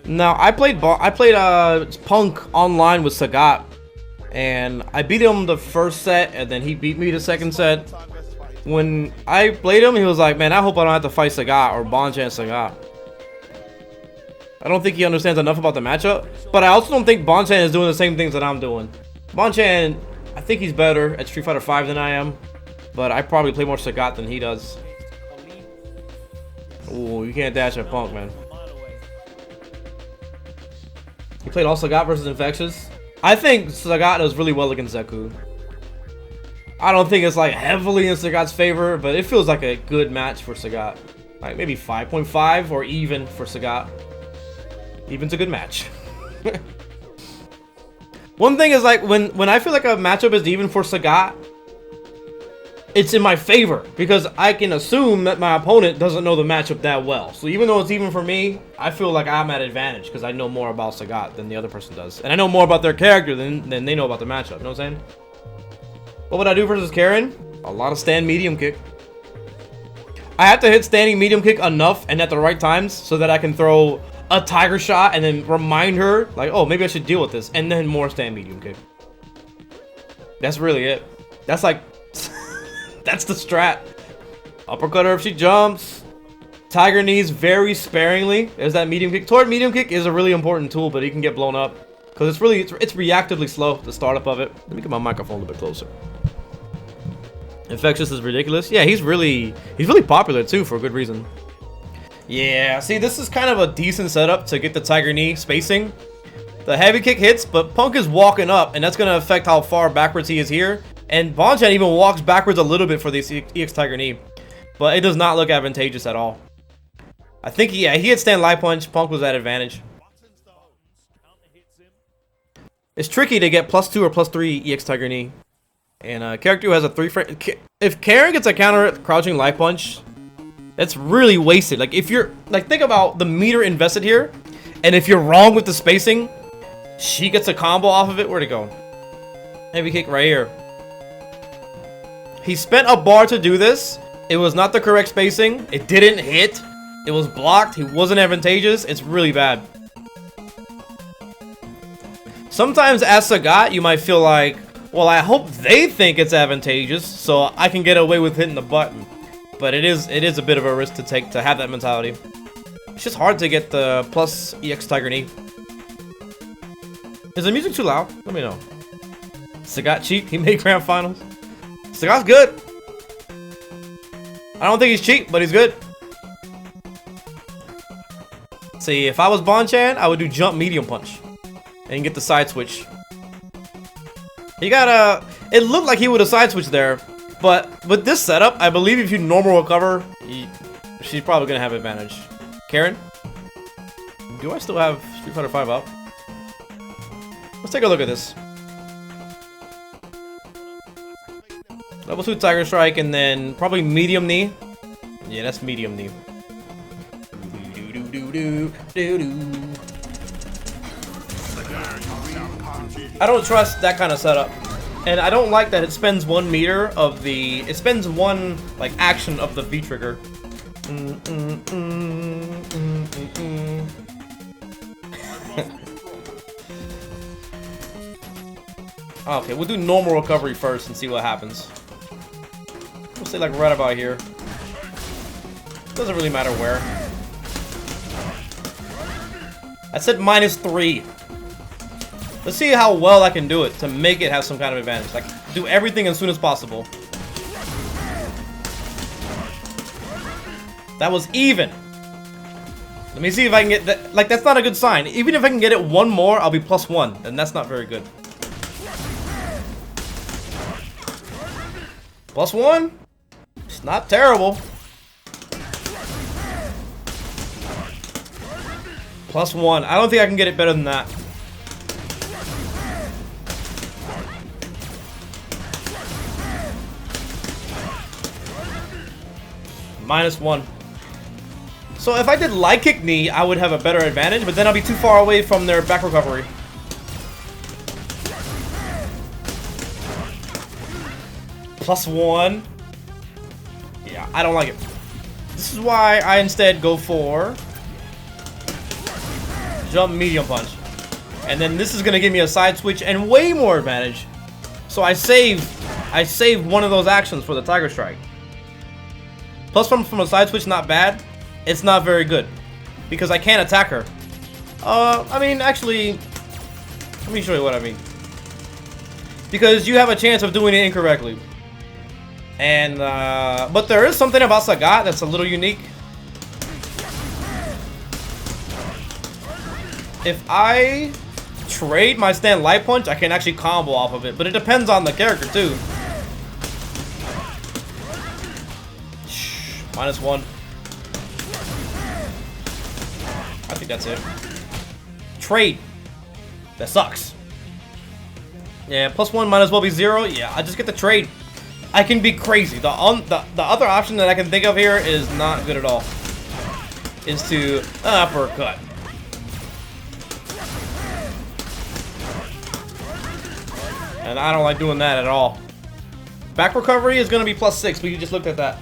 No, I played Punk online with Sagat, and I beat him the first set, and then he beat me the second set. When I played him, he was like, "Man, I hope I don't have to fight Sagat or Bonchan Sagat." I don't think he understands enough about the matchup, but I also don't think Bonchan is doing the same things that I'm doing. Bonchan, I think he's better at Street Fighter V than I am, but I probably play more Sagat than he does. Ooh, you can't dash at Punk, man. You played all Sagat versus Infectious? I think Sagat does really well against Zeku. I don't think it's like heavily in Sagat's favor, but it feels like a good match for Sagat. Like maybe 5.5 or even for Sagat. Even's a good match. One thing is like when I feel like a matchup is even for Sagat, it's in my favor because I can assume that my opponent doesn't know the matchup that well. So even though it's even for me, I feel like I'm at advantage because I know more about Sagat than the other person does. And I know more about their character than they know about the matchup. You know what I'm saying? What would I do versus Karen? A lot of stand medium kick. I have to hit standing medium kick enough and at the right times so that I can throw a tiger shot and then remind her like, oh, maybe I should deal with this, and then more stand medium kick. That's really it. That's like that's the strat. Uppercut her if she jumps. Tiger knees very sparingly. There's that medium kick. Toward medium kick is a really important tool, but it can get blown up because it's reactively slow, the startup of it. Let me get my microphone a little bit closer. Infectious is ridiculous. Yeah, he's really popular too for a good reason. Yeah, see, this is kind of a decent setup to get the tiger knee spacing. The heavy kick hits, but Punk is walking up, and that's going to affect how far backwards he is here. And Bonchan even walks backwards a little bit for the EX tiger knee, but it does not look advantageous at all. I think, yeah, he had stand light punch. Punk was at advantage. It's tricky to get +2 or +3 EX tiger knee. And character who has a 3 frame. If Karen gets a counter crouching light punch, that's really wasted. Like if you're like, think about the meter invested here, and if you're wrong with the spacing, she gets a combo off of it. Where'd it go? Heavy kick right here. He spent a bar to do this. It was not the correct spacing. It didn't hit. It was blocked. He wasn't advantageous. It's really bad. Sometimes as Sagat, you might feel like, well, I hope they think it's advantageous so I can get away with hitting the button. But it is a bit of a risk to take to have that mentality. It's just hard to get the plus EX tiger knee. Is the music too loud? Let me know. Sagat cheap. He made grand finals. Sagat's good. I don't think he's cheap, but he's good. See, if I was Bonchan, I would do jump medium punch and get the side switch. He got a. It looked like he would have side switched there. But with this setup, I believe if you normal recover, she's probably going to have advantage. Karen? Do I still have Street Fighter V up? Let's take a look at this. Level 2 Tiger Strike and then probably medium knee. Yeah, that's medium knee. I don't trust that kind of setup. And I don't like that it spends 1 meter of the... It spends one, like, action of the V trigger. Okay, we'll do normal recovery first and see what happens. We'll say, like, right about here. Doesn't really matter where. I said -3. Let's see how well I can do it to make it have some kind of advantage. Like, do everything as soon as possible. That was even. Let me see if I can get that. Like, that's not a good sign. Even if I can get it 1 more, I'll be +1. And that's not very good. +1? It's not terrible. +1. I don't think I can get it better than that. -1. So if I did light kick knee, I would have a better advantage, but then I'll be too far away from their back recovery. +1. Yeah, I don't like it. This is why I instead go for jump, medium punch. And then this is gonna give me a side switch and way more advantage. So I saved one of those actions for the Tiger Strike. Plus from a side switch, not bad. It's not very good because I can't attack her. I mean, actually, let me show you what I mean. Because you have a chance of doing it incorrectly. And but there is something about Sagat that's a little unique. If I trade my stand light punch, I can actually combo off of it, but it depends on the character too. Shh, -1. I think that's it. Trade. That sucks. Yeah, +1 might as well be 0. Yeah, I just get the trade. I can be crazy. The other option that I can think of here is not good at all. Is to uppercut. And I don't like doing that at all. Back recovery is going to be +6, but you just looked at that.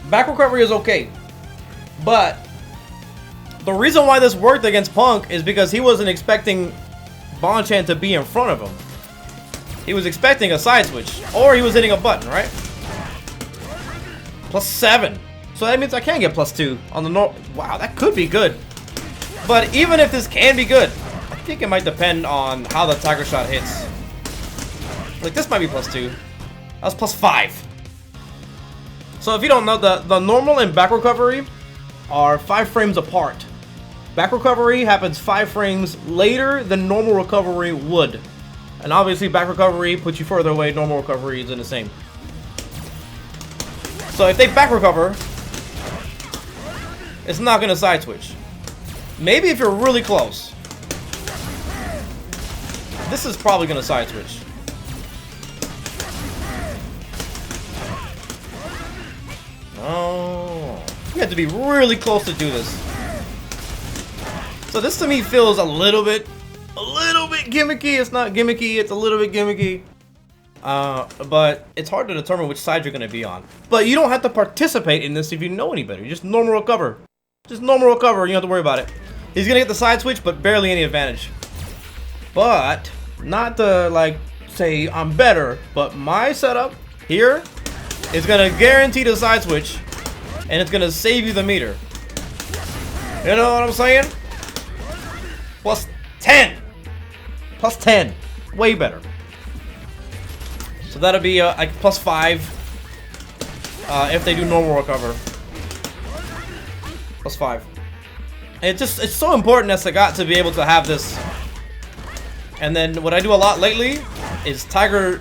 Back recovery is okay. But the reason why this worked against Punk is because he wasn't expecting Bonchan to be in front of him. He was expecting a side switch. Or he was hitting a button, right? +7. So that means I can get +2 on the normal. Wow, that could be good. But even if this can be good, I think it might depend on how the Tiger Shot hits. Like, this might be +2. That's +5. So if you don't know, the normal and back recovery are 5 frames apart. Back recovery happens 5 frames later than normal recovery would. And obviously back recovery puts you further away, normal recovery is in the same. So if they back recover, it's not going to side switch. Maybe if you're really close. This is probably going to side switch. Oh, you have to be really close to do this. So this to me feels a little bit gimmicky. It's not gimmicky, it's a little bit gimmicky. But it's hard to determine which side you're going to be on. But you don't have to participate in this if you know any better. You just normal recover. Just normal recover, you don't have to worry about it. He's going to get the side switch, but barely any advantage. But, not to, like, say I'm better, but my setup here is going to guarantee the side switch, and it's going to save you the meter. You know what I'm saying? +10. +10. Way better. So that'll be like +5 if they do normal recover. +5. And it's so important as Sagat to be able to have this. And then what I do a lot lately is Tiger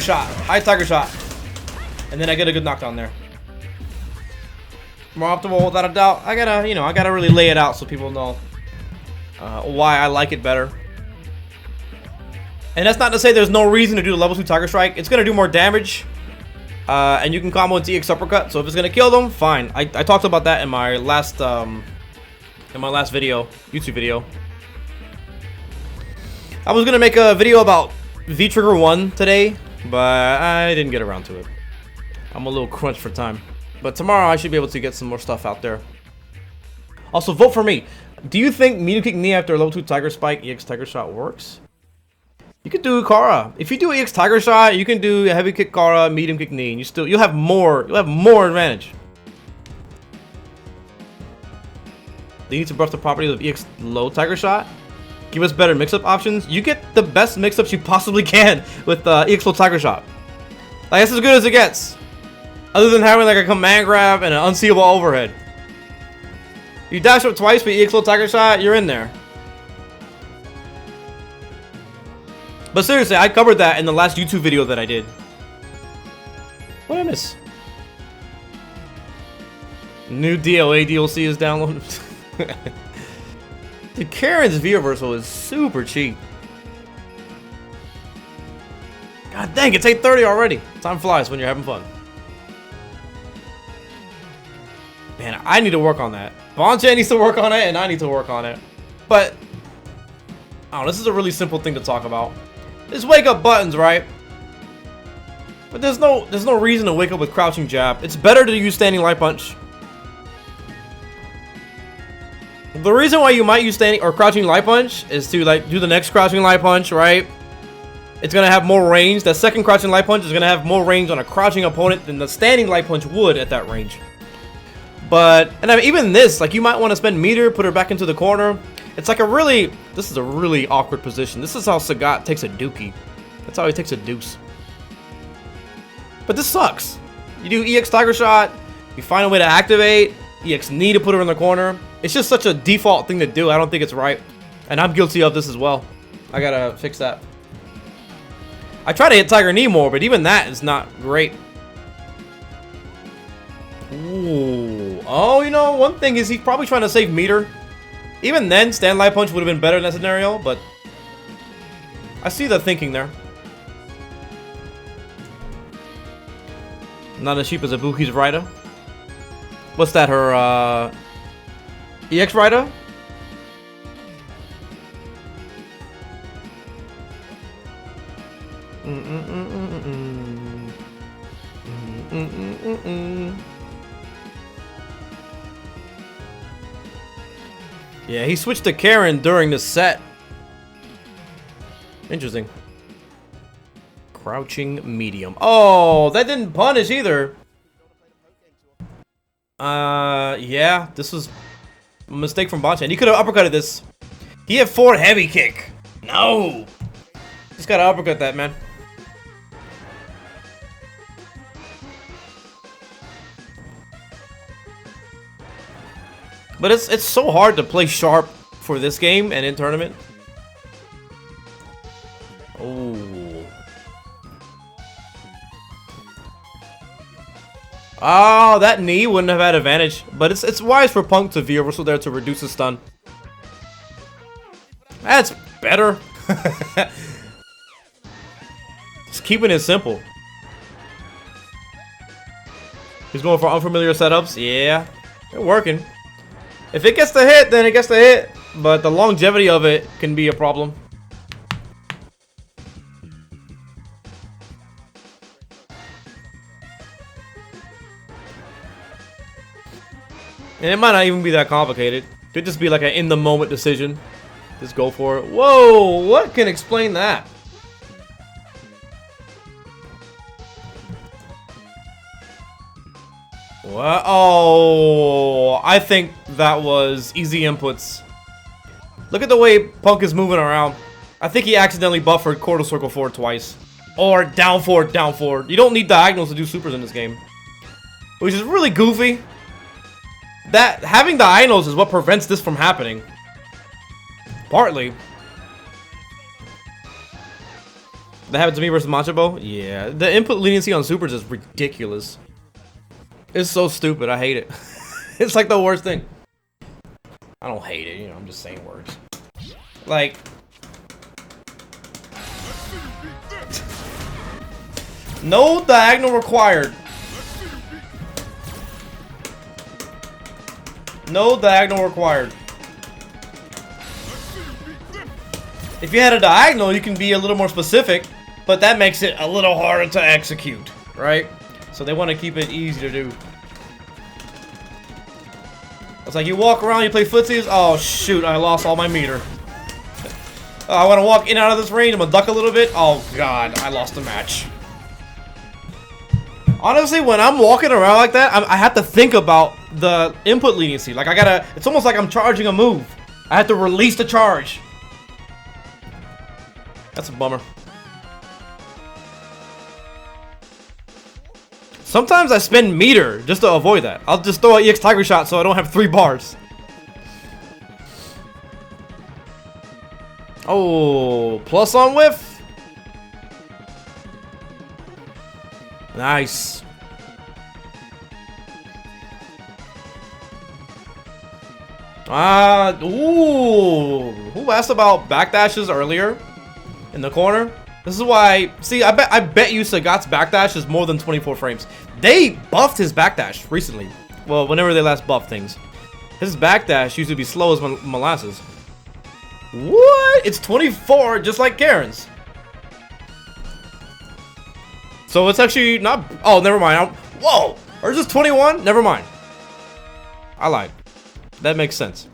Shot, high Tiger Shot, and then I get a good knockdown there. More optimal without a doubt. I gotta really lay it out so people know why I like it better. And that's not to say there's no reason to do the level 2 Tiger Strike. It's gonna do more damage, and you can combo into EX Uppercut. So if it's gonna kill them, fine. I talked about that in my last video, YouTube video. I was gonna make a video about V-Trigger 1 today, but I didn't get around to it. I'm a little crunched for time. But tomorrow I should be able to get some more stuff out there. Also, vote for me. Do you think medium kick knee after level 2 Tiger Spike EX Tiger Shot works? You can do Kara. If you do EX Tiger Shot, you can do a heavy kick Kara, medium kick knee, and you'll have more advantage. They need to buff the properties of EX low Tiger Shot. Give us better mix-up options. You get the best mix-ups you possibly can with EX low Tiger Shot. Like, that's as good as it gets. Other than having like a command grab and an unseeable overhead. You dash up twice with EX low Tiger Shot, you're in there. But seriously, I covered that in the last YouTube video that I did. What did I miss? New DLA DLC is downloaded. Dude, Karen's V-Reversal is super cheap. God dang, it's 8:30 already. Time flies when you're having fun. Man, I need to work on that. Bonchan needs to work on it, and I need to work on it. But, oh, this is a really simple thing to talk about. Just wake up buttons, right? But there's no reason to wake up with crouching jab. It's better to use standing light punch. The reason why you might use standing or crouching light punch is to like do the next crouching light punch, right? It's gonna have more range. That second crouching light punch is gonna have more range on a crouching opponent than the standing light punch would at that range. But, and I mean, even this, like you might want to spend meter, put her back into the corner. It's like this is a really awkward position. This is how Sagat takes a dookie. That's how he takes a deuce. But this sucks. You do EX Tiger Shot, you find a way to activate, EX knee to put her in the corner. It's just such a default thing to do. I don't think it's right. And I'm guilty of this as well. I gotta fix that. I try to hit Tiger Knee more, but even that is not great. Ooh. Oh, you know, one thing is he's probably trying to save meter. Even then, stand light punch would have been better in that scenario, but I see the thinking there. Not as cheap as Ibuki's Rider. What's that, her EX Rider? Yeah, he switched to Karen during the set. Interesting. Crouching medium. Oh, that didn't punish either. Yeah, this was a mistake from Bonchan. He could have uppercutted this. He had 4 heavy kick. No. Just gotta uppercut that, man. But it's so hard to play sharp for this game and in tournament. Oh. Oh, that knee wouldn't have had advantage, but it's wise for Punk to veer reversal there to reduce the stun. That's better. Just keeping it simple. He's going for unfamiliar setups. Yeah, they're working. If it gets the hit, then it gets the hit, but the longevity of it can be a problem. And it might not even be that complicated. Could just be like an in-the-moment decision. Just go for it. Whoa! What can explain that? What? Oh, I think that was easy inputs. Look at the way Punk is moving around. I think he accidentally buffered quarter circle forward twice. Or down forward, down forward. You don't need diagonals to do supers in this game. Which is really goofy. That having diagonals is what prevents this from happening. Partly. That happened to me versus Machobo? Yeah. The input leniency on supers is ridiculous. It's so stupid. I hate it. It's like the worst thing. I don't hate it, you know, I'm just saying words. Like, no diagonal required. No diagonal required. If you had a diagonal, you can be a little more specific, but that makes it a little harder to execute, right? So they want to keep it easy to do. It's like you walk around, you play footsies. Oh shoot, I lost all my meter. I want to walk in and out of this range. I'm gonna duck a little bit. Oh god, I lost the match. Honestly, when I'm walking around like that, I have to think about the input leniency. Like I gotta, it's almost like I'm charging a move. I have to release the charge. That's a bummer. Sometimes I spend meter just to avoid that. I'll just throw an EX Tiger Shot so I don't have 3 bars. Oh, plus on whiff. Nice. Ooh. Who asked about backdashes earlier? In the corner? This is why, see, I bet you Sagat's backdash is more than 24 frames. They buffed his backdash recently. Well, whenever they last buffed things. His backdash used to be slow as molasses. What? It's 24, just like Karen's. So it's actually not, oh, never mind. Whoa, or is this 21? Never mind. I lied. That makes sense.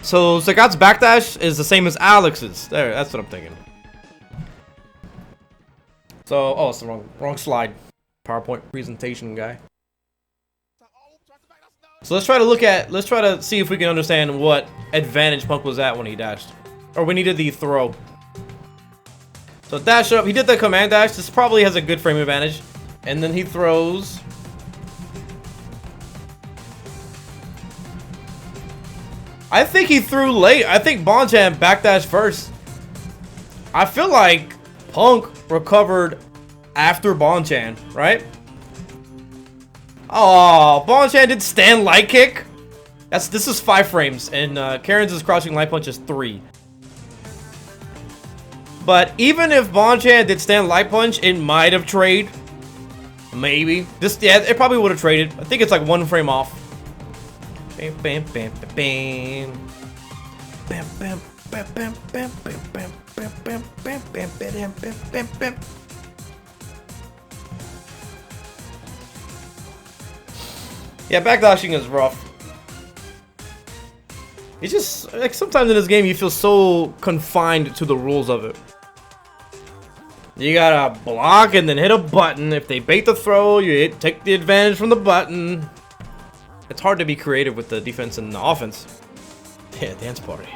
So Sagat's backdash is the same as Alex's. There, that's what I'm thinking. So, oh, it's the wrong slide. PowerPoint presentation guy. So let's try to see if we can understand what advantage Punk was at when he dashed. Or when he did the throw. So dash up, he did the command dash. This probably has a good frame advantage. And then he throws. I think he threw late. I think Bonchan backdash first. I feel like Punk recovered after Bonchan, right? Oh, Bonchan did stand light kick. This is 5 frames, and Karen's crouching light punch is 3. But even if Bonchan did stand light punch, it might have traded. Maybe. Yeah, it probably would have traded. I think it's like 1 frame off. Bam, bam, bam, bam, bam, bam, bam, bam, bam, bam, bam, bam, bam, bam, bam, bam, bam, bam, bam. Yeah, backdashing is rough. It's just like sometimes in this game you feel so confined to the rules of it. You gotta block and then hit a button. If they bait the throw, you take the advantage from the button. It's hard to be creative with the defense and the offense. Yeah, dance party.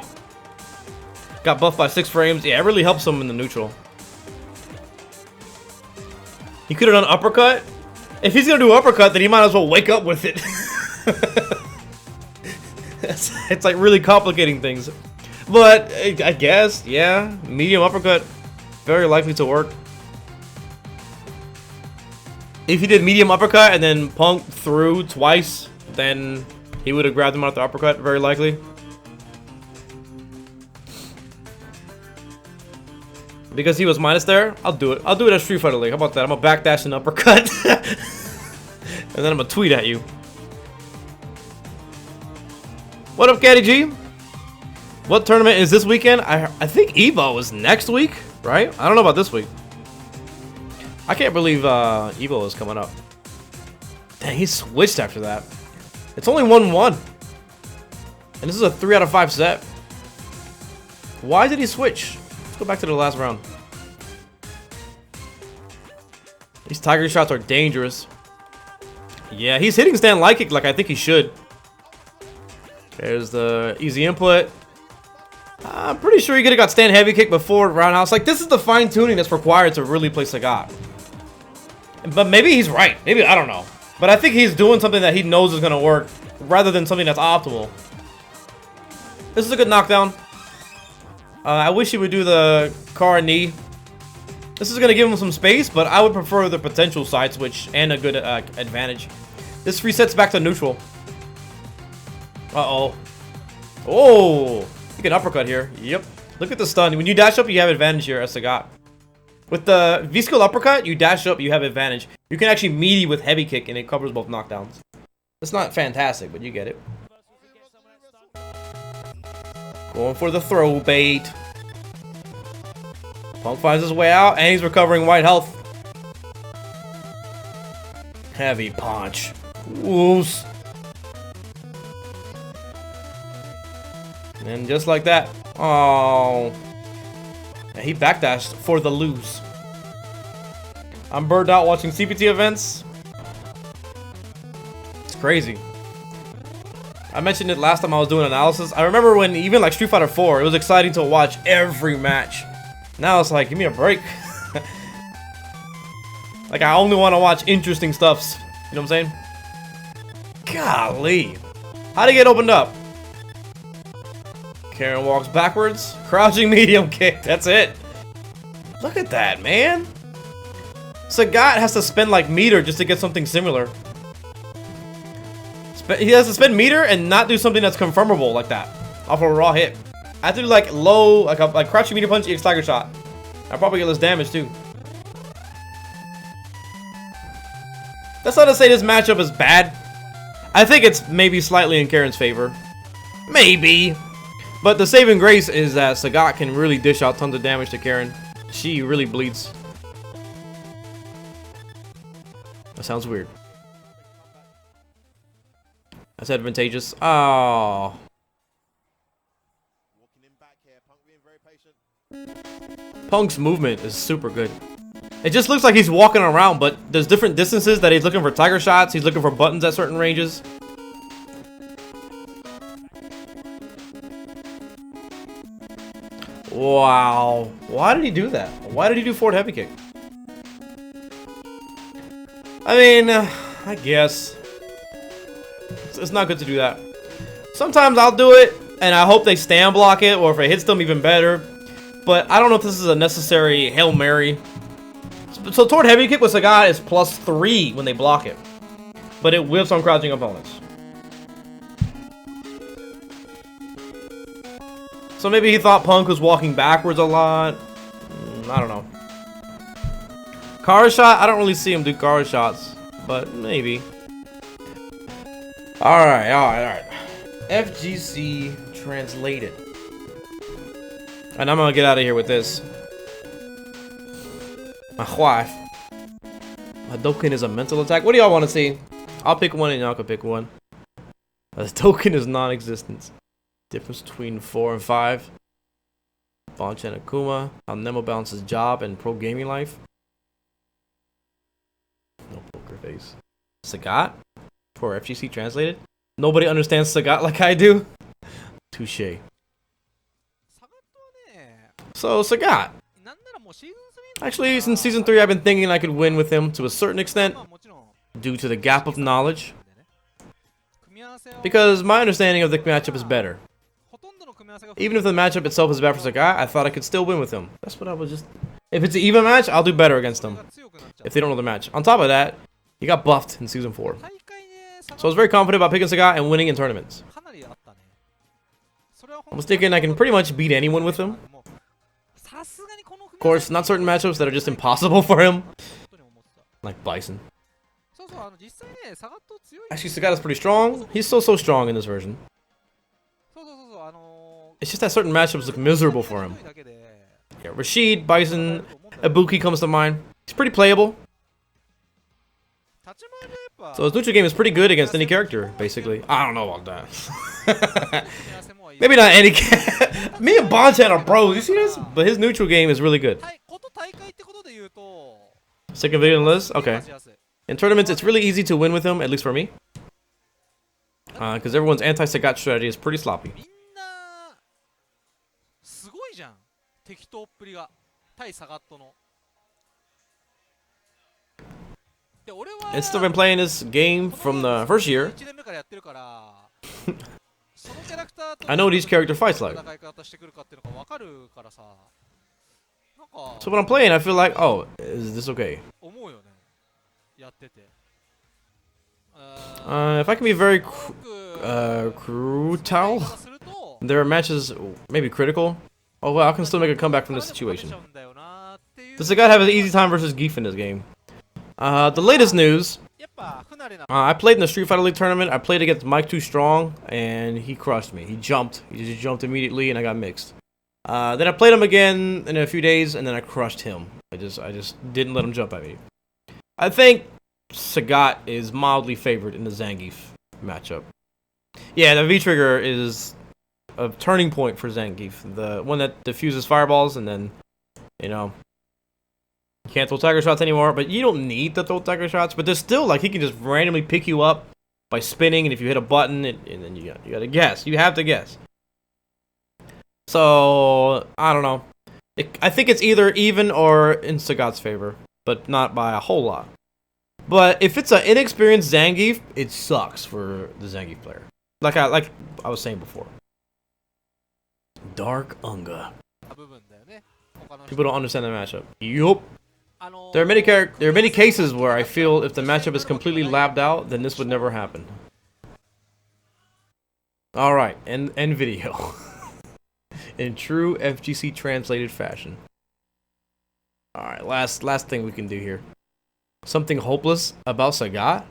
Got buffed by 6 frames. Yeah, it really helps him in the neutral. He could have done uppercut. If he's gonna do uppercut, then he might as well wake up with it. It's like really complicating things. But I guess, yeah, medium uppercut, very likely to work. If he did medium uppercut and then Punk threw twice, then he would have grabbed him out the uppercut, very likely. Because he was minus there, I'll do it. I'll do it at Street Fighter League. How about that? I'm gonna backdash and uppercut. And then I'm gonna tweet at you. What up, Caddy G? What tournament is this weekend? I think Evo is next week, right? I don't know about this week. I can't believe Evo is coming up. Dang, he switched after that. It's only 1-1. And this is a 3 out of 5 set. Why did he switch? Let's go back to the last round. These tiger shots are dangerous. Yeah, he's hitting stand light kick like I think he should. There's the easy input. I'm pretty sure he could have got stand heavy kick before roundhouse. Like, this is the fine tuning that's required to really play Sagat. But maybe he's right. Maybe, I don't know. But I think he's doing something that he knows is going to work rather than something that's optimal. This is a good knockdown. I wish he would do the car knee. This is going to give him some space, but I would prefer the potential side switch and a good advantage. This resets back to neutral. Uh-oh. Oh! You can uppercut here. Yep. Look at the stun. When you dash up, you have advantage here as Sagat. With the V-skill uppercut, you dash up, you have advantage. You can actually meaty with heavy kick, and it covers both knockdowns. It's not fantastic, but you get it. Going for the throw bait. Punk finds his way out, and he's recovering white health. Heavy punch. Woos. And just like that. Oh. Yeah, he backdashed for the lose. I'm burned out watching CPT events. It's crazy. I mentioned it last time I was doing analysis. I remember when even like Street Fighter 4, it was exciting to watch every match. Now it's like, give me a break. Like, I only want to watch interesting stuffs. You know what I'm saying? Golly. How'd he get opened up? Karen walks backwards. Crouching medium kick. That's it. Look at that, man. Sagat has to spend like meter just to get something similar. He has to spend meter and not do something that's confirmable like that. Off a raw hit. I have to do like low, like a crouching medium punch, EX tiger shot. I'll probably get less damage too. That's not to say this matchup is bad. I think it's maybe slightly in Karen's favor. Maybe. But the saving grace is that Sagat can really dish out tons of damage to Karen. She really bleeds. That sounds weird. That's advantageous. Oh. Punk's movement is super good. It just looks like he's walking around, but there's different distances that he's looking for tiger shots. He's looking for buttons at certain ranges. Wow. Why did he do that? Why did he do forward heavy kick? I mean, I guess. It's not good to do that. Sometimes I'll do it, and I hope they stand block it, or if it hits them, even better. But I don't know if this is a necessary Hail Mary. So toward heavy kick with Sagat is +3 when they block it. But it whips on crouching opponents. So maybe he thought Punk was walking backwards a lot. I don't know. Car shot, I don't really see him do car shots, but maybe. Alright. FGC translated. And I'm gonna get out of here with this. My wife. Hadouken is a mental attack. What do y'all want to see? I'll pick one and y'all can pick one. Hadouken is non-existent. Difference between 4 and 5. Bonchan and Akuma. How Nemo balances job and pro gaming life. No poker face. Sagat? For FGC translated? Nobody understands Sagat like I do? Touche. So, Sagat. Actually, since Season 3, I've been thinking I could win with him to a certain extent. Due to the gap of knowledge. Because my understanding of the matchup is better. Even if the matchup itself is bad for Sagat, I thought I could still win with him. That's what I was just... If it's an even match, I'll do better against him. If they don't know the match. On top of that, he got buffed in Season 4. So I was very confident about picking Sagat and winning in tournaments. I was thinking I can pretty much beat anyone with him. Of course, not certain matchups that are just impossible for him. Like Bison. Actually, Sagat is pretty strong. He's still so strong in this version. It's just that certain matchups look miserable for him. Yeah, Rashid, Bison, Ibuki comes to mind. He's pretty playable. So his neutral game is pretty good against any character, basically. I don't know about that. Maybe not any Me and Bonchan are bros, you see this? But his neutral game is really good. Second video on the list? Okay. In tournaments, it's really easy to win with him, at least for me. Because everyone's anti-Sagat strategy is pretty sloppy. I've still been playing this game from the first year. I know what each character fights like. So when I'm playing, I feel like, oh, is this okay? If I can be very brutal, there are matches maybe critical. Oh well, I can still make a comeback from this situation. Does the guy have an easy time versus Zangief in this game? The latest news. I played in the Street Fighter League tournament. I played against Mike Too Strong, and he crushed me. He jumped. He just jumped immediately, and I got mixed. Then I played him again in a few days, and then I crushed him. I just didn't let him jump at me. I think Sagat is mildly favored in the Zangief matchup. Yeah, the V-trigger is a turning point for Zangief. The one that diffuses fireballs, and then, you know, you can't throw tiger shots anymore, but you don't need to throw tiger shots. But there's still, like, he can just randomly pick you up by spinning, and if you hit a button, and then you gotta guess. You have to guess. So, I don't know. I think it's either even or in Sagat's favor, but not by a whole lot. But if it's an inexperienced Zangief, it sucks for the Zangief player. Like I was saying before. Dark Unga. People don't understand the matchup. Yup. There are many cases where I feel if the matchup is completely labbed out, then this would never happen. Alright, end video. In true FGC translated fashion. Alright, last thing we can do here. Something hopeless about Sagat?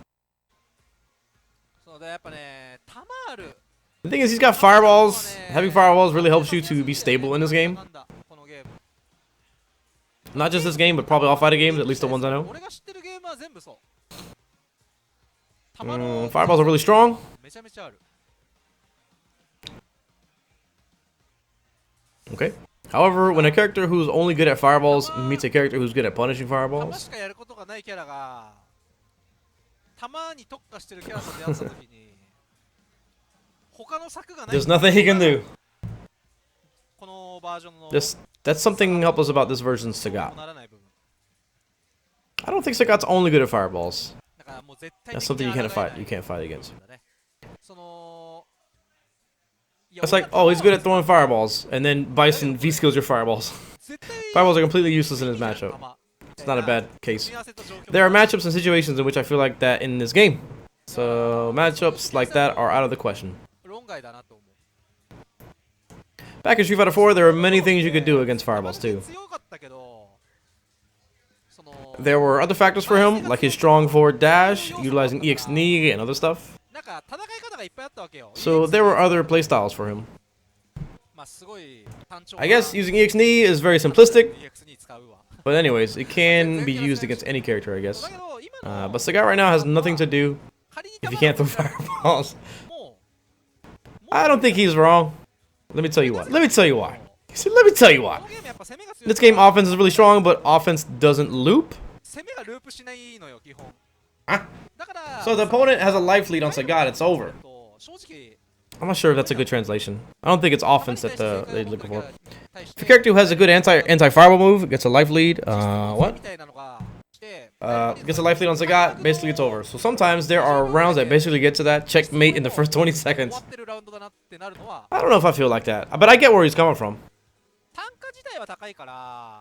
The thing is, he's got fireballs. Having fireballs really helps you to be stable in this game. Not just this game, but probably all fighting games, at least the ones I know. Fireballs are really strong. Okay. However, when a character who's only good at fireballs meets a character who's good at punishing fireballs, there's nothing he can do. That's something helpless about this version's Sagat. I don't think Sagat's only good at fireballs. That's something you can't fight. You can't fight against. It's like, oh, he's good at throwing fireballs, and then Bison V-skills your fireballs. Fireballs are completely useless in this matchup. It's not a bad case. There are matchups and situations in which I feel like that in this game. So matchups like that are out of the question. Back in Street Fighter 4, there are many things you could do against fireballs too. There were other factors for him, like his strong forward dash, utilizing EX knee and other stuff. So there were other playstyles for him. I guess using EX knee is very simplistic, but anyways, it can be used against any character, I guess. But Sagat right now has nothing to do if he can't throw fireballs. I don't think he's wrong. Let me tell you what. Let me tell you why. Let me tell you why. This game offense is really strong, but offense doesn't loop. Huh? So the opponent has a life lead on Sagat, it's over. I'm not sure if that's a good translation. I don't think it's offense that they're looking for. If a character who has a good anti-fireball move gets a life lead, gets a life lead on Sagat, basically it's over. So sometimes there are rounds that basically get to that checkmate in the first 20 seconds. I don't know if I feel like that, but I get where he's coming from.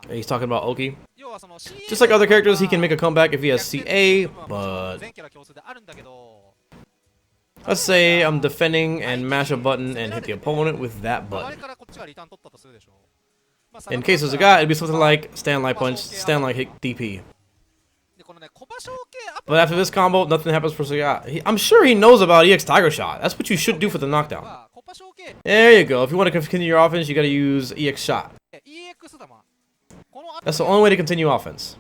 He's talking about Oki. Just like other characters, he can make a comeback if he has CA, but let's say I'm defending and mash a button and hit the opponent with that button. In case of Sagat, it'd be something like stand light punch, stand light hit DP. But after this combo, nothing happens for Sagat. I'm sure he knows about EX Tiger Shot. That's what you should do for the knockdown. There you go. If you want to continue your offense, you gotta use EX Shot. That's the only way to continue offense.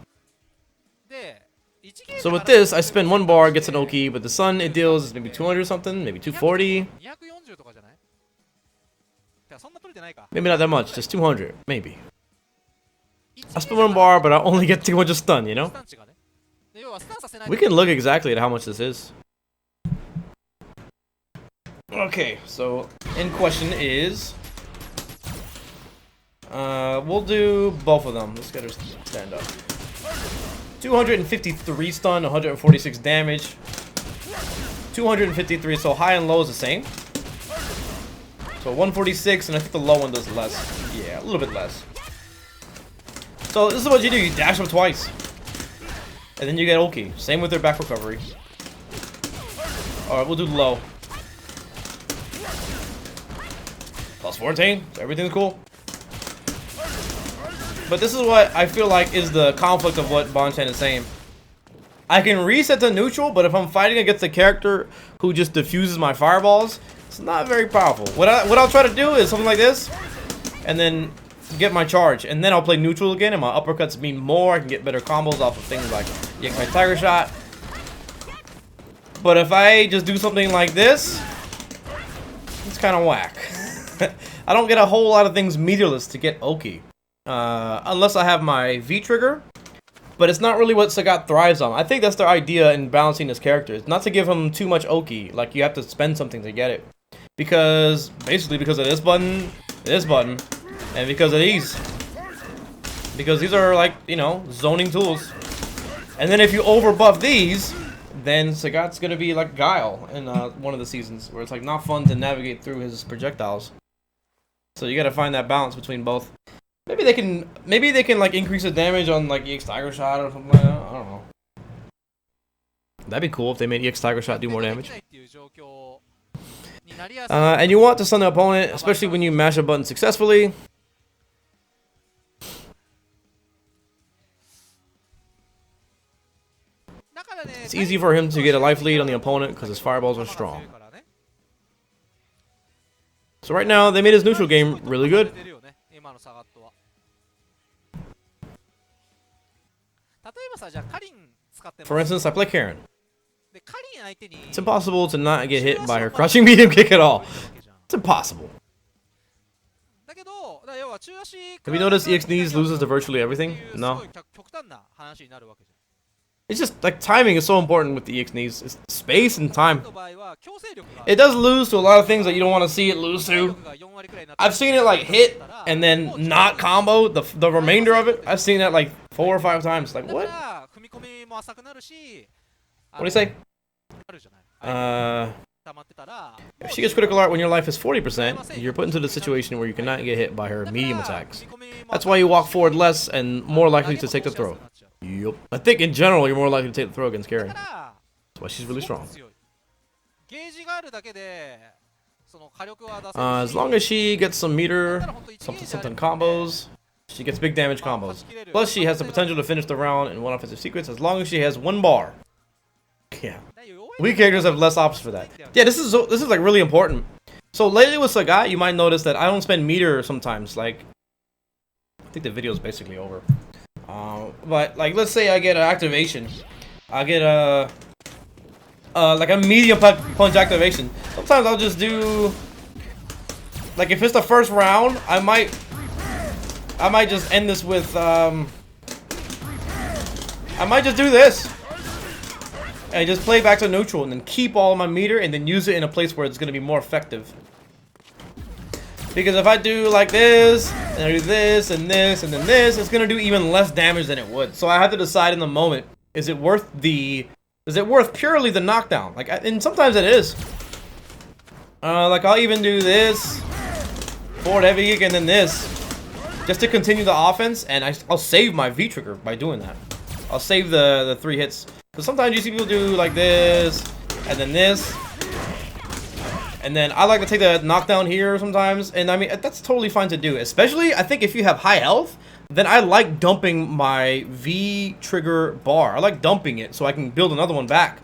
So with this, I spend 1 bar, gets an Oki, but the sun it deals is maybe 200 something, maybe 240. Maybe not that much, just 200, maybe. I spend 1 bar, but I only get 200 stun, you know? We can look exactly at how much this is. Okay, so in question is... we'll do both of them. Let's get her stand up. 253 stun, 146 damage. 253, so high and low is the same. So 146, and I think the low one does less. Yeah, a little bit less. So this is what you do. You dash up twice. And then you get Oki. Same with their back recovery. Alright, we'll do low. Plus 14, so everything's cool. But this is what I feel like is the conflict of what Bonchan is saying. I can reset to neutral, but if I'm fighting against a character who just diffuses my fireballs, it's not very powerful. What I'll try to do is something like this, and then get my charge, and then I'll play neutral again, and my uppercuts mean more. I can get better combos off of things like my Tiger Shot. But if I just do something like this, it's kind of whack. I don't get a whole lot of things meterless to get Oki. Unless I have my V trigger, but it's not really what Sagat thrives on. I think that's their idea in balancing his characters, not to give him too much Oki, like you have to spend something to get it. Because, basically because of this button, and because of these. Because these are like, you know, zoning tools. And then if you overbuff these, then Sagat's gonna be like Guile in one of the seasons, where it's like not fun to navigate through his projectiles. So you gotta find that balance between both. Maybe they can like increase the damage on like EX Tiger Shot or something like that. I don't know. That'd be cool if they made EX Tiger Shot do more damage. And you want to stun the opponent, especially when you mash a button successfully. It's easy for him to get a life lead on the opponent because his fireballs are strong. So right now, they made his neutral game really good. For instance, I play Karen. It's impossible to not get hit by her crouching medium kick at all. It's impossible. Have you noticed EX knees loses to virtually everything? No. It's just like timing is so important with the EX knees. It's space and time. It does lose to a lot of things that you don't want to see it lose to. I've seen it like hit and then not combo the remainder of it. I've seen that like 4 or 5 times. Like what? What do you say? If she gets critical art when your life is 40%, you're put into the situation where you cannot get hit by her medium attacks. That's why you walk forward less and more likely to take the throw. Yup. I think in general you're more likely to take the throw against Karen. That's why she's really strong. As long as she gets some meter, something combos, she gets big damage combos. Plus she has the potential to finish the round in one offensive sequence as long as she has 1 bar. Yeah. Weak characters have less options for that. Yeah, this is like really important. So lately with Sagat, you might notice that I don't spend meter sometimes. Like, I think the video is basically over. But like, let's say I get an activation. I get like a medium punch activation. Sometimes I'll just do, like, if it's the first round, I might just end this with I might just do this. And just play back to neutral and then keep all my meter and then use it in a place where it's going to be more effective. Because if I do like this, and I do this, and this, and then this, it's going to do even less damage than it would. So I have to decide in the moment, is it worth purely the knockdown? Like, and sometimes it is. Like I'll even do this, forward heavy kick, and then this, just to continue the offense, and I'll save my V trigger by doing that. I'll save the 3 hits. So sometimes you see people do like this, and then this, and then I like to take the knockdown here sometimes, and I mean, that's totally fine to do. Especially, I think if you have high health, then I like dumping my V trigger bar. I like dumping it so I can build another one back.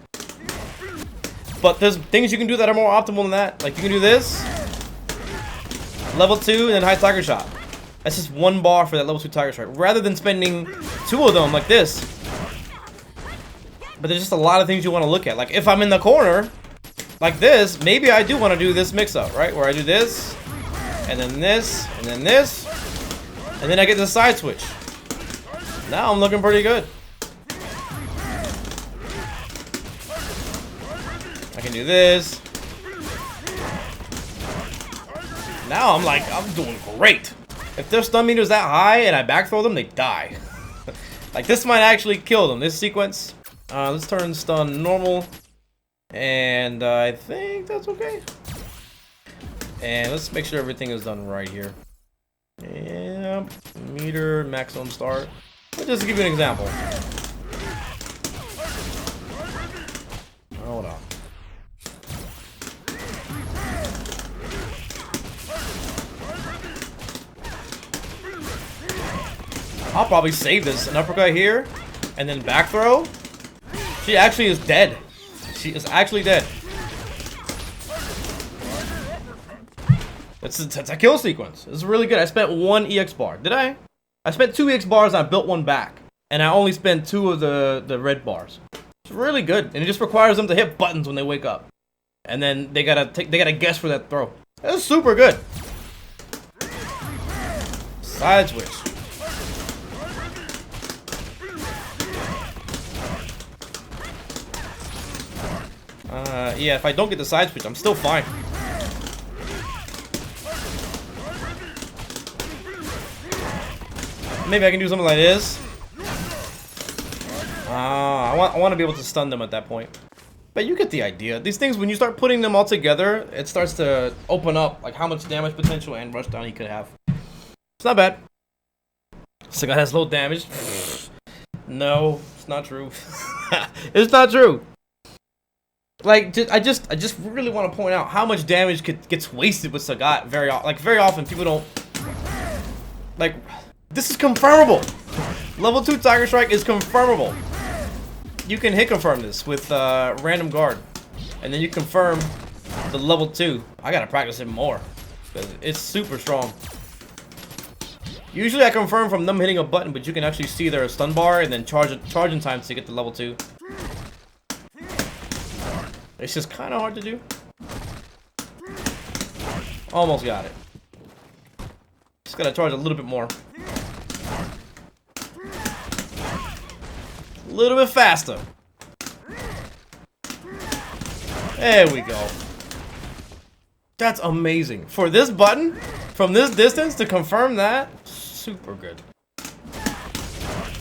But there's things you can do that are more optimal than that. Like you can do this, level 2, and then high tiger shot. That's just 1 bar for that level 2 tiger strike, rather than spending 2 of them like this. But there's just a lot of things you want to look at. Like if I'm in the corner, like this, maybe I do want to do this mix-up, right? Where I do this, and then this, and then this, and then I get the side switch. Now I'm looking pretty good. I can do this. Now I'm doing great. If their stun meter is that high and I back throw them, they die. Like this might actually kill them. This sequence. Let's turn stun normal, and I think that's okay. And let's make sure everything is done right here. Yeah, meter, maximum start. Let's just give you an example. Hold on. I'll probably save this. An uppercut here, and then back throw. She actually is dead. She is actually dead. That's a kill sequence. This is really good. I spent 1 EX bar. Did I? I spent 2 EX bars and I built 1 back. And I only spent 2 of the red bars. It's really good. And it just requires them to hit buttons when they wake up. And then they gotta guess for that throw. That's super good. Side switch. Yeah, if I don't get the side switch, I'm still fine. Maybe I can do something like this. I want to be able to stun them at that point. But you get the idea. These things, when you start putting them all together, it starts to open up like how much damage potential and rushdown he could have. It's not bad. Sagat has low damage. No, it's not true. It's not true. Like, I just really want to point out how much damage gets wasted with Sagat very often. People don't, like, this is confirmable. Level 2 Tiger Strike is confirmable. You can hit confirm this with random guard, and then you confirm the level 2. I gotta practice it more because it's super strong. Usually I confirm from them hitting a button, but you can actually see their stun bar and then charging time to get to level 2. It's just kind of hard to do. Almost got it. Just gotta charge a little bit more. A little bit faster. There we go. That's amazing. For this button, from this distance, to confirm that, super good.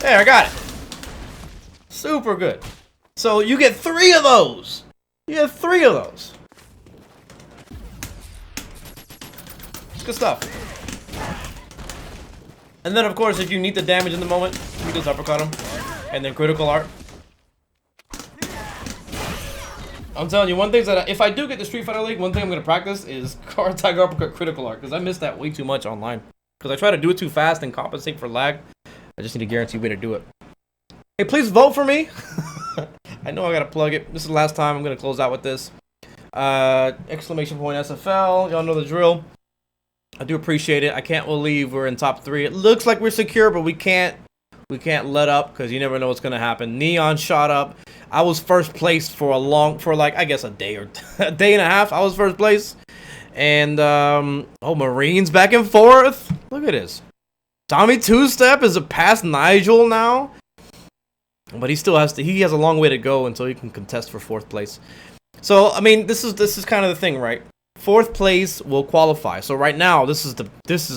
There, I got it. Super good. So you get 3 of those. You get 3 of those. Good stuff. And then, of course, if you need the damage in the moment, you just uppercut him. And then critical art. I'm telling you, one thing that if I do get the Street Fighter League, one thing I'm going to practice is Card Tiger Uppercut critical art. Because I miss that way too much online. Because I try to do it too fast and compensate for lag. I just need a guaranteed way to do it. Hey, please vote for me. I know I got to plug it. This is the last time I'm going to close out with this. Exclamation point SFL. Y'all know the drill. I do appreciate it. I can't believe we're in top 3. It looks like we're secure, but we can't let up because you never know what's gonna happen. Neon shot up. I was first place for like I guess a day or a day and a half. I was first place, and oh, Marine's back and forth. Look at this. Tommy Two-Step is past Nigel now, but he still has a long way to go until he can contest for 4th place. So I mean, this is kind of the thing, right? 4th place will qualify. So right now, this is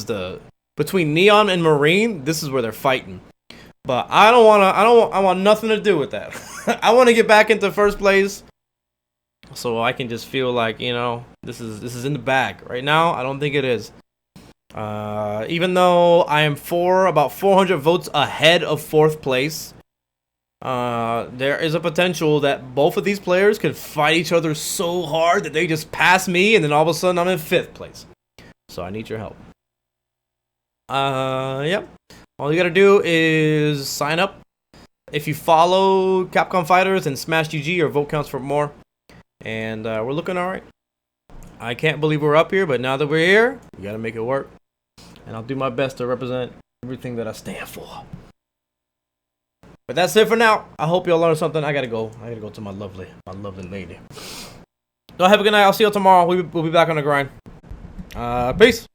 the between Neon and Marine. This is where they're fighting. But I want nothing to do with that. I want to get back into 1st place, so I can just feel like, you know, this is in the bag right now. I don't think it is. Even though I am about 400 votes ahead of 4th place. There is a potential that both of these players could fight each other so hard that they just pass me, and then all of a sudden I'm in 5th place. So I need your help. Yep. All you gotta do is sign up. If you follow Capcom Fighters and Smash GG, your vote counts for more. And we're looking alright. I can't believe we're up here, but now that we're here, we gotta make it work. And I'll do my best to represent everything that I stand for. But that's it for now. I hope y'all learned something. I gotta go. I gotta go to my lovely lady. Y'all have a good night. I'll see y'all tomorrow. We'll be back on the grind. Peace.